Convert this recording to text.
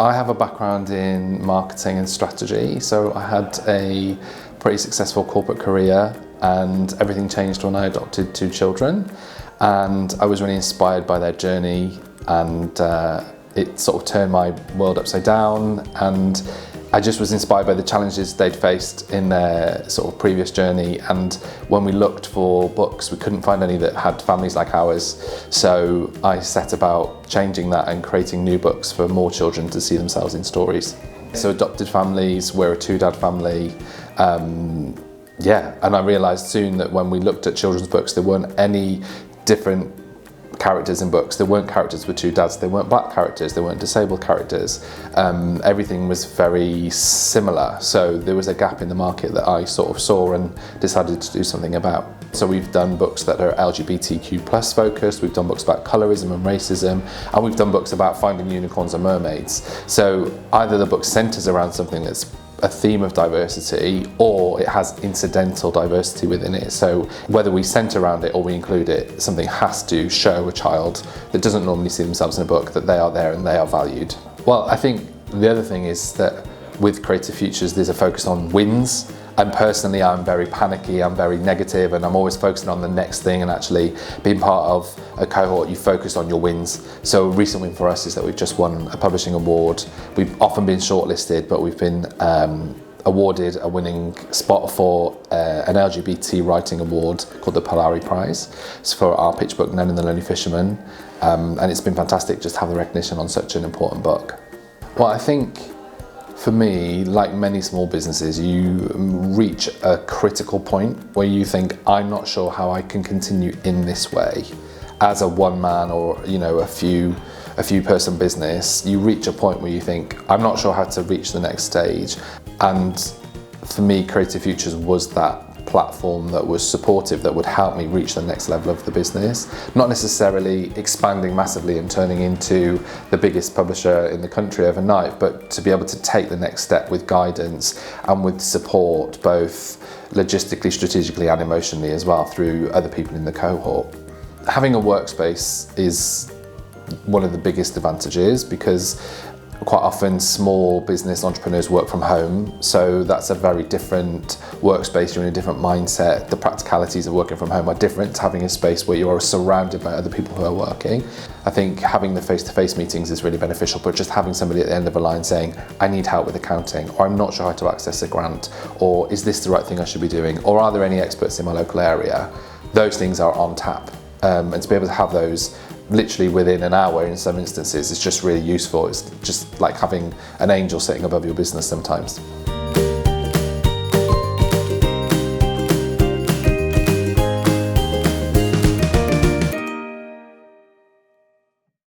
I have a background in marketing and strategy, so I had a pretty successful corporate career, and everything changed when I adopted 2 children, and I was really inspired by their journey, and it sort of turned my world upside down, and I just was inspired by the challenges they'd faced in their sort of previous journey. And when we looked for books, we couldn't find any that had families like ours. So I set about changing that and creating new books for more children to see themselves in stories. So adopted families, we're a 2-dad family. And I realised soon that when we looked at children's books, there weren't any different characters in books. There weren't characters with 2 dads, there weren't black characters, there weren't disabled characters. Everything was very similar, so there was a gap in the market that I sort of saw and decided to do something about. So we've done books that are LGBTQ plus focused, we've done books about colorism and racism, and we've done books about finding unicorns and mermaids. So either the book centres around something that's a theme of diversity, or it has incidental diversity within it. So whether we centre around it or we include it, something has to show a child that doesn't normally see themselves in a book that they are there and they are valued. Well, I think the other thing is that with Creative Futures there's a focus on wins, and personally I'm very panicky, I'm very negative, and I'm always focusing on the next thing, and actually being part of a cohort you focus on your wins. So a recent win for us is that we've just won a publishing award. We've often been shortlisted, but we've been awarded a winning spot for an LGBT writing award called the Polari Prize. It's for our pitch book None and the Lonely Fisherman, and it's been fantastic just to have the recognition on such an important book. Well, I think for me, like many small businesses, you reach a critical point where you think, I'm not sure how I can continue in this way. As a one-man or a few person business, you reach a point where you think, I'm not sure how to reach the next stage. And for me, Creative Futures was that platform that was supportive, that would help me reach the next level of the business. Not necessarily expanding massively and turning into the biggest publisher in the country overnight, but to be able to take the next step with guidance and with support, both logistically, strategically and emotionally as well, through other people in the cohort. Having a workspace is one of the biggest advantages, because quite often small business entrepreneurs work from home, so that's a very different workspace. You're in a different mindset. The practicalities of working from home are different to having a space where you are surrounded by other people who are working. I think having the face-to-face meetings is really beneficial, but just having somebody at the end of a line saying, I need help with accounting, or I'm not sure how to access a grant, or is this the right thing I should be doing, or are there any experts in my local area? Those things are on tap, and to be able to have those literally within an hour in some instances is just really useful. It's just like having an angel sitting above your business sometimes.